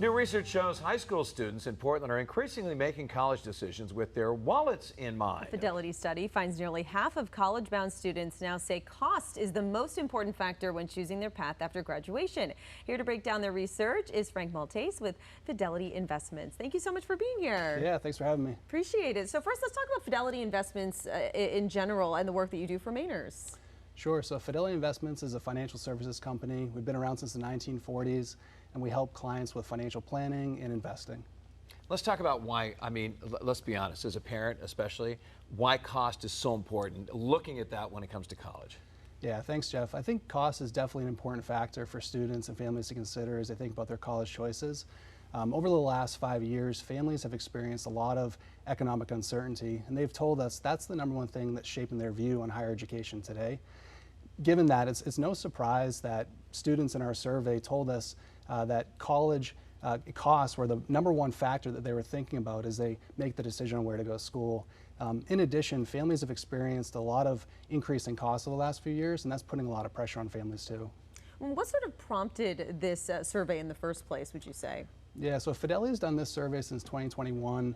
New research shows high school students in Portland are increasingly making college decisions with their wallets in mind. A Fidelity study finds nearly half of college-bound students now say cost is the most important factor when choosing their path after graduation. Here to break down their research is Frank Maltais with Fidelity Investments. Thank you so much for being here. Yeah, thanks for having me. Appreciate it. So first, let's talk about Fidelity Investments in general and the work that you do for Mainers. Sure. So Fidelity Investments is a financial services company. We've been around since the 1940s, and we help clients with financial planning and investing. Let's talk about why, let's be honest, as a parent especially, why cost is so important, looking at that when it comes to college. Yeah, thanks, Jeff. I think cost is definitely an important factor for students and families to consider as they think about their college choices. Over the last 5 years, families have experienced a lot of economic uncertainty, and they've told us that's the number one thing that's shaping their view on higher education today. Given that, it's no surprise that students in our survey told us that college costs were the number one factor that they were thinking about as they make the decision on where to go to school. In addition, families have experienced a lot of increase in costs over the last few years, and that's putting a lot of pressure on families too. What sort of prompted this survey in the first place, would you say? Yeah, so Fidelity has done this survey since 2021,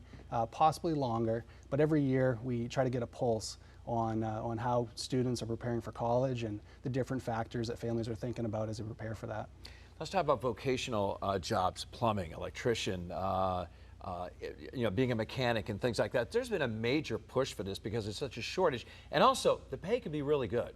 possibly longer, but every year we try to get a pulse on how students are preparing for college and the different factors that families are thinking about as they prepare for that. Let's talk about vocational jobs, plumbing, electrician, being a mechanic and things like that. There's been a major push for this because it's such a shortage, and also the pay can be really good.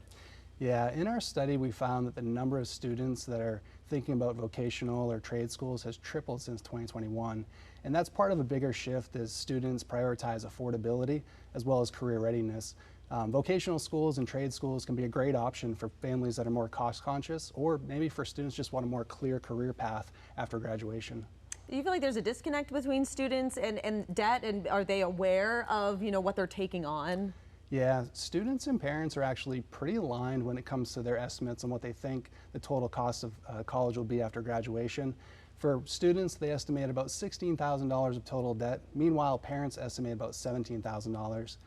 Yeah, in our study we found that the number of students that are thinking about vocational or trade schools has tripled since 2021. And that's part of a bigger shift as students prioritize affordability as well as career readiness. Vocational schools and trade schools can be a great option for families that are more cost conscious, or maybe for students just want a more clear career path after graduation. Do you feel like there's a disconnect between students and debt, and are they aware of what they're taking on? Yeah, students and parents are actually pretty aligned when it comes to their estimates on what they think the total cost of college will be after graduation. For students, they estimate about $16,000 of total debt. Meanwhile, parents estimate about $17,000.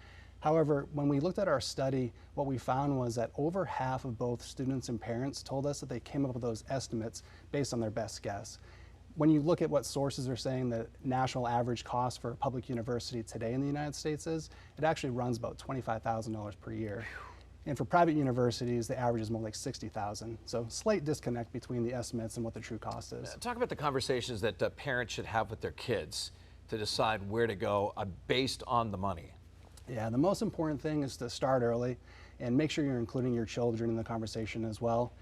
However, when we looked at our study, what we found was that over half of both students and parents told us that they came up with those estimates based on their best guess. When you look at what sources are saying the national average cost for a public university today in the United States is, it actually runs about $25,000 per year. And for private universities, the average is more like $60,000. So slight disconnect between the estimates and what the true cost is. Talk about the conversations that parents should have with their kids to decide where to go based on the money. Yeah, the most important thing is to start early and make sure you're including your children in the conversation as well.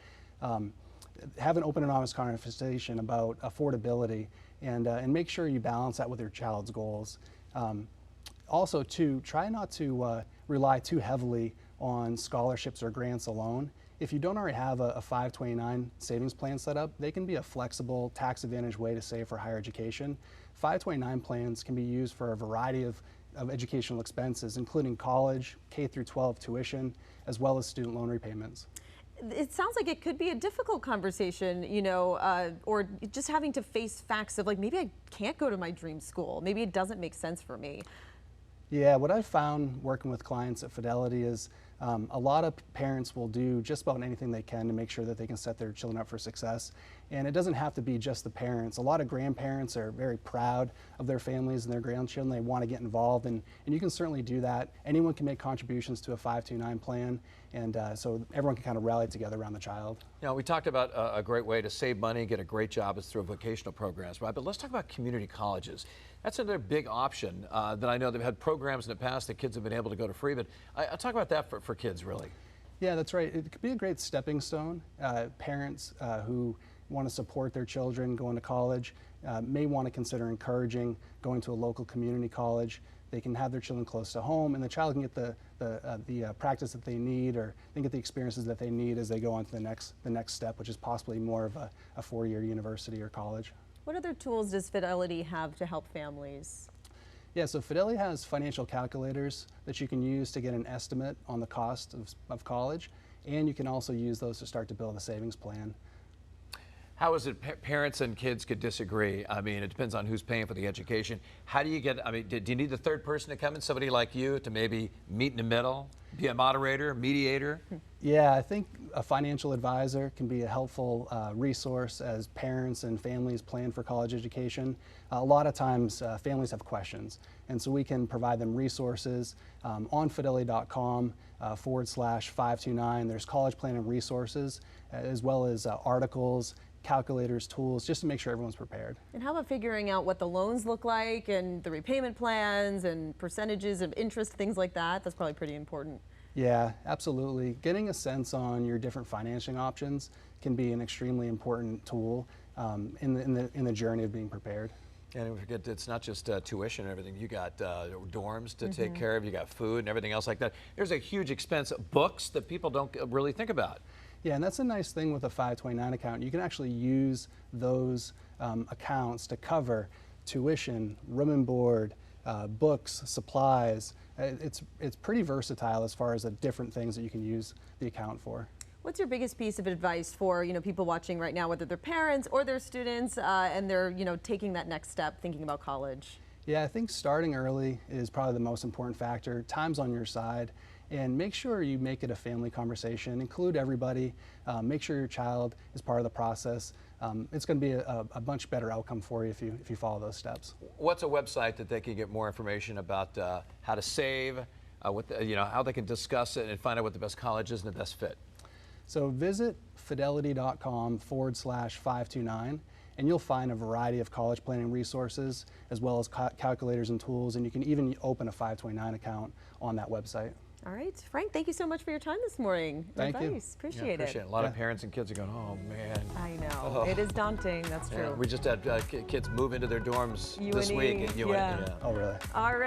Have an open and honest conversation about affordability and make sure you balance that with your child's goals. Also, try not to rely too heavily on scholarships or grants alone. If you don't already have a 529 savings plan set up, they can be a flexible, tax advantage way to save for higher education. 529 plans can be used for a variety of educational expenses, including college, K-12 tuition, as well as student loan repayments. It sounds like it could be a difficult conversation, or just having to face facts of maybe I can't go to my dream school. Maybe it doesn't make sense for me. Yeah, what I've found working with clients at Fidelity is a lot of parents will do just about anything they can to make sure that they can set their children up for success. And it doesn't have to be just the parents. A lot of grandparents are very proud of their families and their grandchildren. They want to get involved, and you can certainly do that. Anyone can make contributions to a 529 plan, and so everyone can kind of rally together around the child. We talked about a great way to save money, get a great job is through vocational programs, right? But let's talk about community colleges. That's another big option that I know they've had programs in the past that kids have been able to go to free, but I'll talk about that for kids, really. Yeah, that's right. It could be a great stepping stone. Parents who want to support their children going to college may want to consider encouraging going to a local community college. They can have their children close to home, and the child can get the practice that they need, or they can get the experiences that they need as they go on to the next step, which is possibly more of a 4-year university or college. What other tools does Fidelity have to help families? Yeah, so Fidelity has financial calculators that you can use to get an estimate on the cost of college, and you can also use those to start to build a savings plan. How is it parents and kids could disagree? I mean, it depends on who's paying for the education. How do you get, do you need the third person to come in, somebody like you, to maybe meet in the middle, be a moderator, mediator? Yeah, I think a financial advisor can be a helpful resource as parents and families plan for college education. A lot of times families have questions, and so we can provide them resources on fidelity.com /529. There's college planning resources as well as articles, calculators, tools, just to make sure everyone's prepared. And how about figuring out what the loans look like and the repayment plans and percentages of interest, things like that? That's probably pretty important. Yeah, absolutely. Getting a sense on your different financing options can be an extremely important tool in the journey of being prepared. And we forget, it's not just tuition and everything. You got dorms to take care of, you got food and everything else like that. There's a huge expense, books that people don't really think about. Yeah, and that's a nice thing with a 529 account. You can actually use those accounts to cover tuition, room and board, books, supplies. It's pretty versatile as far as the different things that you can use the account for. What's your biggest piece of advice for people watching right now, whether they're parents or they're students, and they're taking that next step, thinking about college? Yeah, I think starting early is probably the most important factor. Time's on your side, and make sure you make it a family conversation. Include everybody. Make sure your child is part of the process. It's going to be a much better outcome for you if you follow those steps. What's a website that they can get more information about how to save, how they can discuss it and find out what the best college is and the best fit? So visit fidelity.com /529, and you'll find a variety of college planning resources as well as calculators and tools, and you can even open a 529 account on that website. All right, Frank, thank you so much for your time this morning. Thank you. Appreciate it. A lot of parents and kids are going, oh man. I know, it is daunting, that's true. We just had kids move into their dorms this week. Yeah. Oh, really? All right.